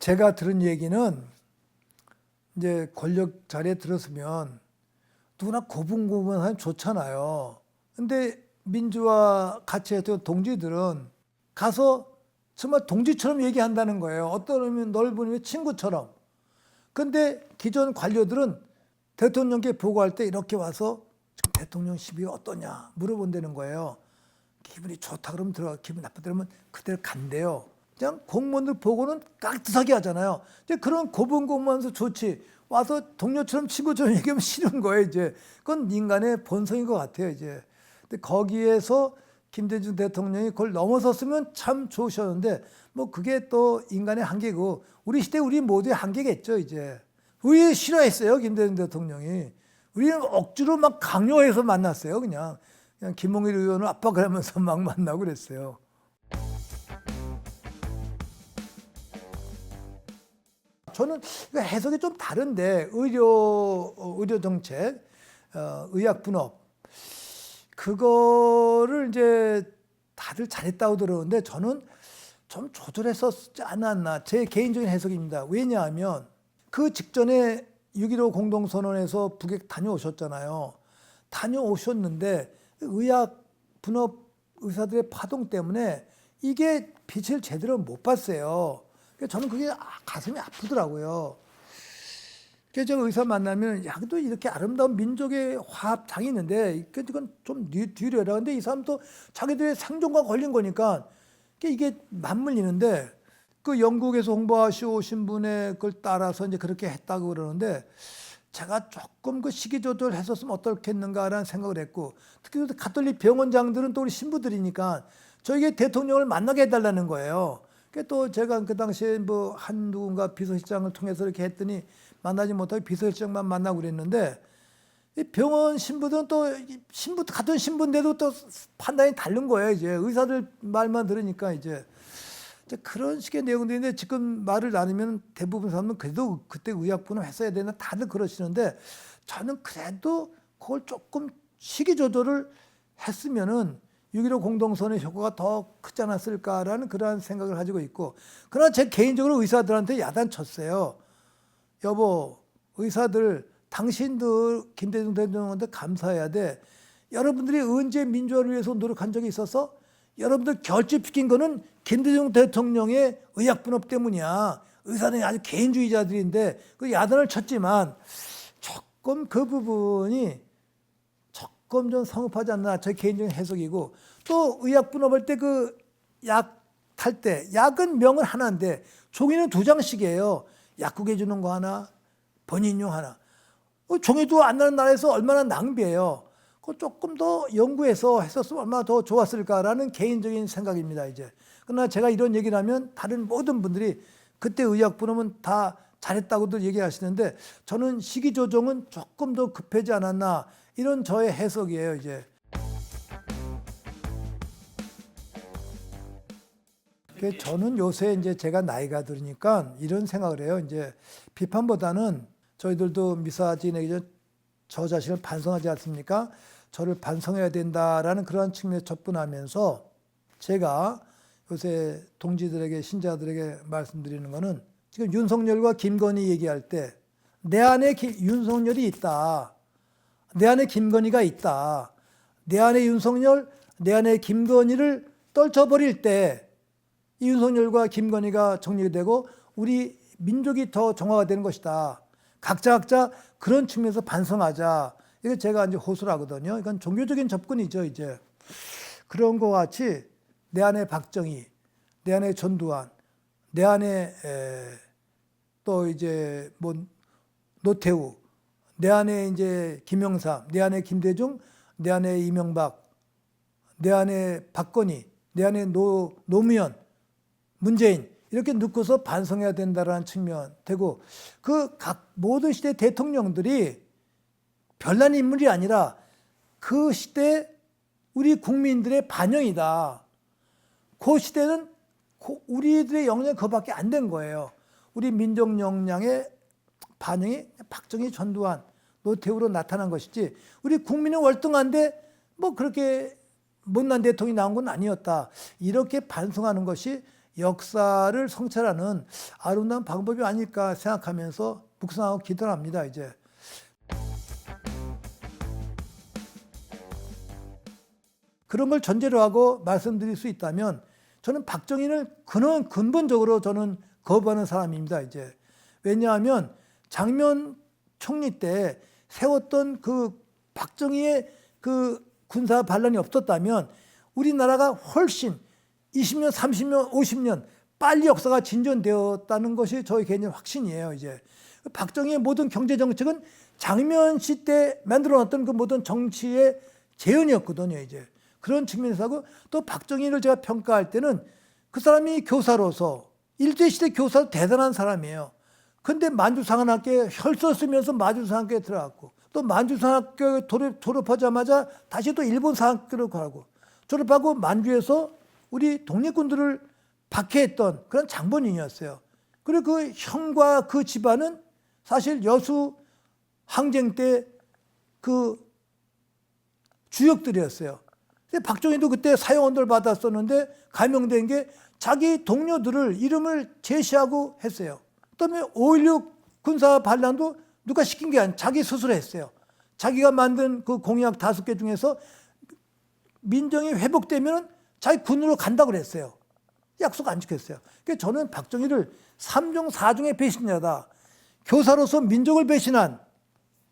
제가 들은 얘기는 이제 권력 자리에 들었으면 누구나 고분고분하면 좋잖아요. 근데 민주화 같이 했던 동지들은 가서 정말 동지처럼 얘기한다는 거예요. 어떤 의미는 넓은 의미의 친구처럼. 근데 기존 관료들은 대통령께 보고할 때 이렇게 와서 지금 대통령 시비가 어떠냐 물어본다는 거예요. 기분이 좋다 그러면 들어가, 기분 나쁘다 그러면 그대로 간대요. 그냥 공무원들 보고는 깍듯하게 하잖아요. 이제 그런 고분고분하면서 좋지. 와서 동료처럼 친구처럼 얘기하면 싫은 거예요, 이제. 그건 인간의 본성인 것 같아요, 이제. 근데 거기에서 김대중 대통령이 그걸 넘어섰으면 참 좋으셨는데, 뭐 그게 또 인간의 한계고, 우리 시대 우리 모두의 한계겠죠, 이제. 우리 싫어했어요, 김대중 대통령이. 우리는 억지로 막 강요해서 만났어요, 그냥. 그냥 김홍일 의원을 압박하면서 막 만나고 그랬어요. 저는 해석이 좀 다른데 의료 정책, 의학 분업 그거를 이제 다들 잘했다고 들었는데 저는 좀 조절했었지 않았나 제 개인적인 해석입니다. 왜냐하면 그 직전에 6.15 공동선언에서 북에 다녀오셨잖아요. 다녀오셨는데 의학 분업 의사들의 파동 때문에 이게 빛을 제대로 못 봤어요. 저는 그게 가슴이 아프더라고요. 그래서 제가 의사 만나면 야, 또 이렇게 아름다운 민족의 화합장이 있는데 이건 좀 뒤로 해라. 근데 이 사람도 자기들의 생존과 걸린 거니까 이게 맞물리는데 그 영국에서 홍보하시고 오신 분의 그걸 따라서 이제 그렇게 했다고 그러는데 제가 조금 그 시기 조절했었으면 어떻겠는가라는 생각을 했고 특히 가톨릭 병원장들은 또 우리 신부들이니까 저에게 대통령을 만나게 해달라는 거예요. 또 제가 그 당시에 뭐 한 누군가 비서실장을 통해서 이렇게 했더니 만나지 못하고 비서실장만 만나고 그랬는데 이 병원 신부들은 또 신부 같은 신부인데도 또 판단이 다른 거예요. 이제 의사들 말만 들으니까 이제 그런 식의 내용들인데 지금 말을 나누면 대부분 사람은 그래도 그때 의학분을 했어야 되나 다들 그러시는데 저는 그래도 그걸 조금 시기 조절을 했으면은 6.15 공동선언의 효과가 더 크지 않았을까라는 그러한 생각을 가지고 있고 그러나 제 개인적으로 의사들한테 야단쳤어요. 여보 의사들 당신들 김대중 대통령한테 감사해야 돼. 여러분들이 언제 민주화를 위해서 노력한 적이 있어서 여러분들 결집시킨 거는 김대중 대통령의 의학분업 때문이야. 의사들이 아주 개인주의자들인데 그 야단을 쳤지만 조금 그 부분이 조금 좀 성급하지 않나 제 개인적인 해석이고 또 의약분업할 때 그 약 탈 때 약은 명은 하나인데 종이는 2장씩이에요. 약국에 주는 거 하나, 본인용 하나. 종이도 안 나는 나라에서 얼마나 낭비해요. 그 조금 더 연구해서 했었으면 얼마나 더 좋았을까라는 개인적인 생각입니다. 이제 그러나 제가 이런 얘기를 하면 다른 모든 분들이 그때 의약분업은 다 잘했다고도 얘기하시는데 저는 시기 조정은 조금 더 급하지 않았나 이런 저의 해석이에요. 이제 저는 요새 이제 제가 나이가 들으니까 이런 생각을 해요. 이제 비판보다는 저희들도 미사진에게 저 자신을 반성하지 않습니까? 저를 반성해야 된다라는 그러한 측면에 접근하면서 제가 요새 동지들에게 신자들에게 말씀드리는 거는 지금 윤석열과 김건희 얘기할 때 내 안에 윤석열이 있다. 내 안에 김건희가 있다. 내 안에 윤석열, 내 안에 김건희를 떨쳐버릴 때 이 윤석열과 김건희가 정리되고 우리 민족이 더 정화가 되는 것이다. 각자 그런 측면에서 반성하자. 이거 제가 이제 호소를 하거든요. 이건 종교적인 접근이죠, 이제. 그런 것 같이 내 안에 박정희, 내 안에 전두환, 내 안에 또 이제 뭐 노태우, 내 안에 이제 김영삼, 내 안에 김대중, 내 안에 이명박, 내 안에 박건희, 내 안에 노무현, 문재인 이렇게 넣고서 반성해야 된다라는 측면 되고 그 각 모든 시대 대통령들이 별난 인물이 아니라 그 시대 우리 국민들의 반영이다. 그 시대는 우리들의 역량이 그거밖에 안 된 거예요. 우리 민족 역량의 반영이 박정희, 전두환, 노태우로 나타난 것이지 우리 국민은 월등한데 뭐 그렇게 못난 대통령이 나온 건 아니었다. 이렇게 반성하는 것이 역사를 성찰하는 아름다운 방법이 아닐까 생각하면서 묵상하고 기도를 합니다. 이제 그런 걸 전제로 하고 말씀드릴 수 있다면 저는 박정희를 근본적으로 저는 거부하는 사람입니다. 이제 왜냐하면 장면 총리 때 세웠던 그 박정희의 그 군사 반란이 없었다면 우리나라가 훨씬 20년, 30년, 50년 빨리 역사가 진전되었다는 것이 저희 개인적 확신이에요. 이제 박정희의 모든 경제 정책은 장면시 때 만들어놨던 그 모든 정치의 재현이었거든요. 이제 그런 측면에서 하고 또 박정희를 제가 평가할 때는 그 사람이 교사로서 일제시대 교사도 대단한 사람이에요. 근데 만주상한학교에 혈서 쓰면서 만주상한학교에 들어갔고 또 만주상학교 졸업하자마자 다시 또 일본 상학교로 가고 졸업하고 만주에서 우리 독립군들을 박해했던 그런 장본인이었어요. 그리고 그 형과 그 집안은 사실 여수 항쟁 때 그 주역들이었어요. 근데 박정희도 그때 사형언도를 받았었는데 감형된 게 자기 동료들을 이름을 제시하고 했어요. 그다음에 5.16 군사 반란도 누가 시킨 게 아니라 자기 스스로 했어요. 자기가 만든 그 공약 5개 중에서 민정이 회복되면 자기 군으로 간다고 그랬어요. 약속 안 지켰어요. 그러니까 저는 박정희를 3중 4중의 배신자다. 교사로서 민족을 배신한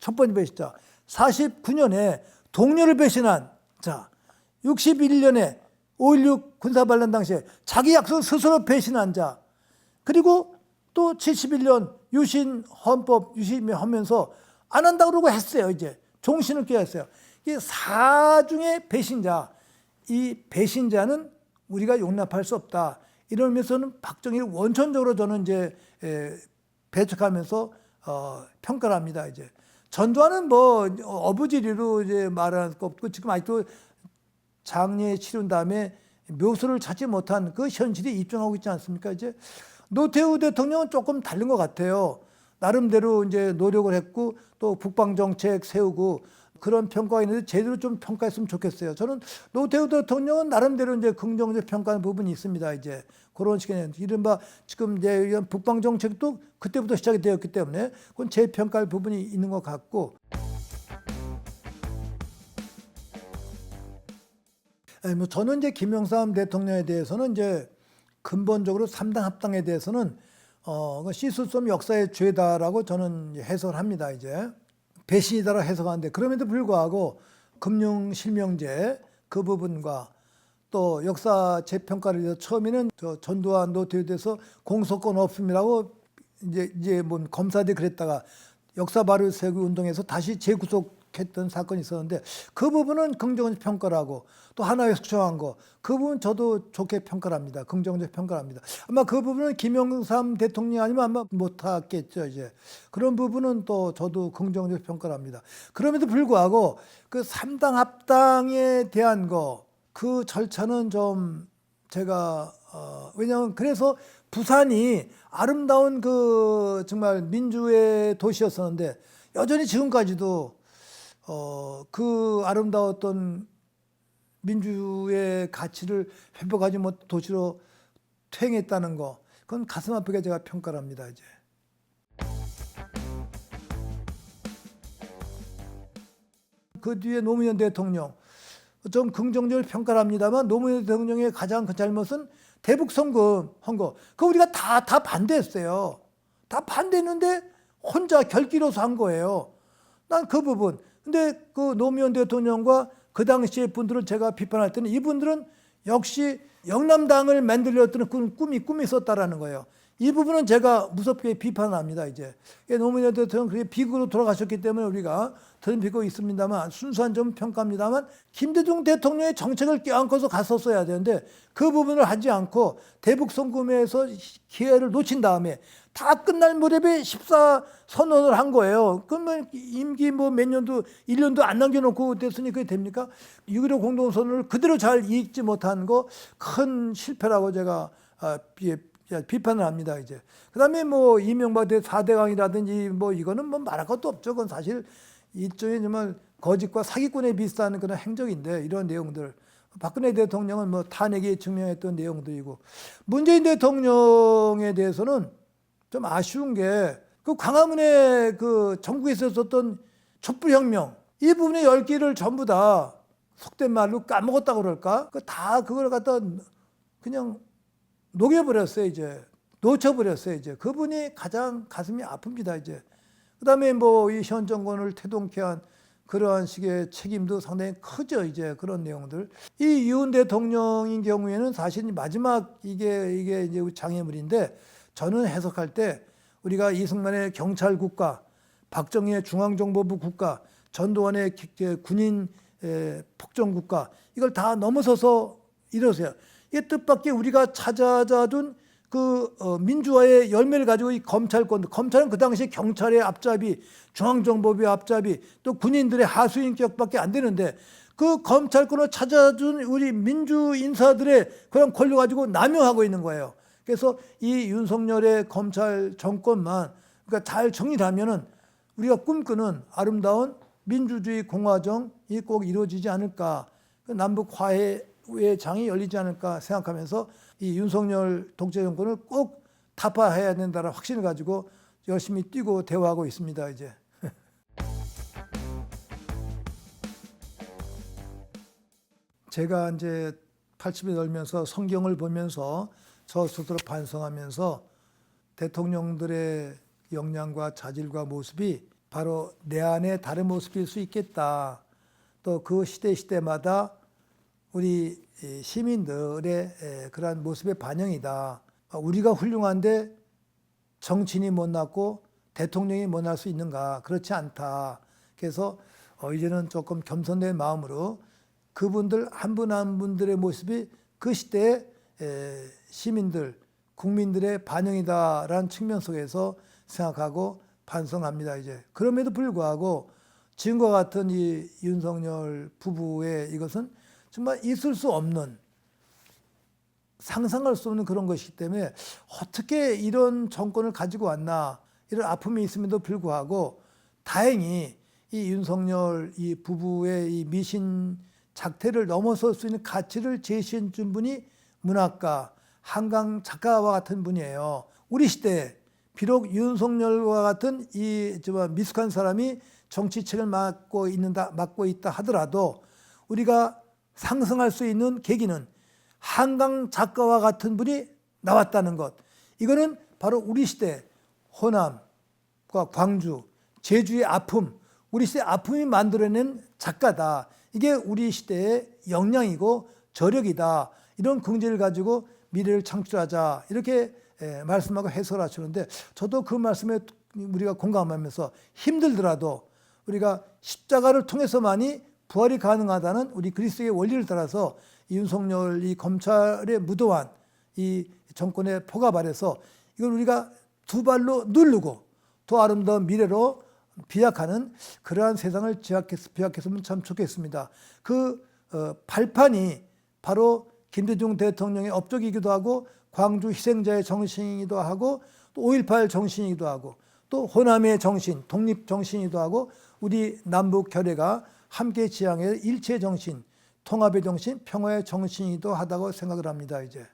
첫 번째 배신자, 49년에 동료를 배신한 자, 61년에 5.16 군사반란 당시에 자기 약속을 스스로 배신한 자, 그리고 또 71년 유신 헌법 유신하면서 안 한다고 그러고 했어요. 이제 종신을 꾀했어요. 이 4중의 배신자, 이 배신자는 우리가 용납할 수 없다. 이런 면에서는 박정희를 원천적으로 저는 이제 배척하면서 평가를 합니다. 이제 전두환은 뭐 어부지리로 이제 말할 거 없고 지금 아직도 장례 치른 다음에 묘소를 찾지 못한 그 현실에 입증하고 있지 않습니까? 이제 노태우 대통령은 조금 다른 것 같아요. 나름대로 이제 노력을 했고 또 국방 정책 세우고 그런 평가가 있는데 제대로 좀 평가했으면 좋겠어요. 저는 노태우 대통령은 나름대로 이제 긍정적 평가하는 부분이 있습니다. 이제 그런 식의 이른바 지금 이제 이런 국방 정책도 그때부터 시작이 되었기 때문에 그건 재평가할 부분이 있는 것 같고. 뭐 저는 이제 김영삼 대통령에 대해서는 이제 근본적으로 3당 합당에 대해서는 씻을 수 없는 역사의 죄다라고 저는 해석을 합니다. 이제 배신이다라고 해석하는데 그럼에도 불구하고 금융 실명제 그 부분과 또 역사 재평가를 위해서 처음에는 전두환 노태우에 대해서 공소권 없음이라고 이제 뭐 검사들이 그랬다가 역사 바로 세우기 운동에서 다시 재구속했던 사건이 있었는데 그 부분은 긍정적 평가를 하고 또 하나의 수정한 거 그 부분 저도 좋게 평가를 합니다. 긍정적 평가를 합니다. 아마 그 부분은 김영삼 대통령 아니면 아마 못하겠죠. 이제 그런 부분은 또 저도 긍정적 평가를 합니다. 그럼에도 불구하고 그 3당 합당에 대한 거 그 절차는 좀 제가 왜냐하면 그래서 부산이 아름다운 그 정말 민주의 도시였었는데 여전히 지금까지도 그 아름다웠던 민주의 가치를 회복하지 못 도시로 퇴행했다는 거 그건 가슴 아프게 제가 평가를 합니다. 이제 그 뒤에 노무현 대통령 좀 긍정적으로 평가를 합니다만 노무현 대통령의 가장 큰 잘못은 대북 송금한 거 그거 우리가 다 반대했어요. 다 반대했는데 혼자 결기로서 한 거예요. 난 그 부분. 근데 그 노무현 대통령과 그 당시의 분들을 제가 비판할 때는 이분들은 역시 영남당을 만들려던 꿈이 있었다라는 거예요. 이 부분은 제가 무섭게 비판합니다. 이제 노무현 대통령 그렇게 비극으로 돌아가셨기 때문에 우리가 덤비고 있습니다만 순수한 점 평가합니다만 김대중 대통령의 정책을 껴안고서 갔었어야 되는데 그 부분을 하지 않고 대북 송금에서 기회를 놓친 다음에 다 끝날 무렵에 14 선언을 한 거예요. 그러면 임기 뭐 몇 년도 1년도 안 남겨놓고 됐으니 그게 됩니까? 6.15 공동선언을 그대로 잘 읽지 못한 거 큰 실패라고 제가 비판을 합니다. 이제 그다음에 뭐 이명박 대 4대강이라든지 뭐 이거는 뭐 말할 것도 없죠. 그건 사실 일종의 정말 거짓과 사기꾼에 비슷한 그런 행적인데 이런 내용들 박근혜 대통령은 뭐 탄핵에 증명했던 내용들이고 문재인 대통령에 대해서는 좀 아쉬운 게 그 광화문에 그 전국에서 있었던 촛불혁명 이 부분의 열기를 전부 다 속된 말로 까먹었다고 그럴까? 다 그걸 갖다 그냥 녹여버렸어요. 이제 놓쳐버렸어요. 이제 그분이 가장 가슴이 아픕니다. 이제 그다음에 뭐 이 현 정권을 태동케 한 그러한 식의 책임도 상당히 크죠. 이제 그런 내용들. 이 윤 대통령인 경우에는 사실 마지막 이게 이제 장애물인데 저는 해석할 때 우리가 이승만의 경찰 국가, 박정희의 중앙정보부 국가, 전두환의 군인 폭정 국가 이걸 다 넘어서서 이러세요. 이게 뜻밖의 우리가 찾아준 그 민주화의 열매를 가지고 이 검찰은 그 당시 경찰의 앞잡이, 중앙정보부의 앞잡이, 또 군인들의 하수인격밖에 안 되는데 그 검찰권을 찾아준 우리 민주 인사들의 그런 권력 가지고 남용하고 있는 거예요. 그래서 이 윤석열의 검찰 정권만 그러니까 잘 정리하면은 우리가 꿈꾸는 아름다운 민주주의 공화정이 꼭 이루어지지 않을까, 남북 화해의 장이 열리지 않을까 생각하면서 이 윤석열 독재 정권을 꼭 타파해야 된다는 확신을 가지고 열심히 뛰고 대화하고 있습니다. 이제. 제가 이제 80에 넘으면서 성경을 보면서 저 스스로 반성하면서 대통령들의 역량과 자질과 모습이 바로 내 안에 다른 모습일 수 있겠다. 또 그 시대마다 우리 시민들의 그러한 모습의 반영이다. 우리가 훌륭한데 정치인이 못났고 대통령이 못날 수 있는가? 그렇지 않다. 그래서 이제는 조금 겸손된 마음으로 그분들 한 분 한 분들의 모습이 그 시대의 시민들, 국민들의 반영이다라는 측면 속에서 생각하고 반성합니다. 이제 그럼에도 불구하고 지금과 같은 이 윤석열 부부의 이것은 정말 있을 수 없는 상상할 수 없는 그런 것이기 때문에 어떻게 이런 정권을 가지고 왔나 이런 아픔이 있음에도 불구하고 다행히 이 윤석열 이 부부의 이 미신 작태를 넘어설 수 있는 가치를 제시해 준 분이 문학가 한강 작가와 같은 분이에요. 우리 시대에 비록 윤석열과 같은 이 미숙한 사람이 정치책을 맡고 있다 하더라도 우리가 상승할 수 있는 계기는 한강 작가와 같은 분이 나왔다는 것. 이거는 바로 우리 시대 호남과 광주, 제주의 아픔, 우리 시대 아픔이 만들어낸 작가다. 이게 우리 시대의 역량이고 저력이다. 이런 긍지를 가지고 미래를 창출하자. 이렇게 말씀하고 해설하시는데 저도 그 말씀에 우리가 공감하면서 힘들더라도 우리가 십자가를 통해서만이 부활이 가능하다는 우리 그리스도의 원리를 따라서 윤석열 이 검찰의 무도한 이 정권의 포갑 아래서 이걸 우리가 두 발로 누르고 더 아름다운 미래로 비약하는 그러한 세상을 비약했으면 참 좋겠습니다. 그 발판이 바로 김대중 대통령의 업적이기도 하고 광주 희생자의 정신이기도 하고 또 5.18 정신이기도 하고 또 호남의 정신, 독립 정신이기도 하고 우리 남북 결의가 함께 지향의 일체의 정신, 통합의 정신, 평화의 정신이기도 하다고 생각을 합니다. 이제.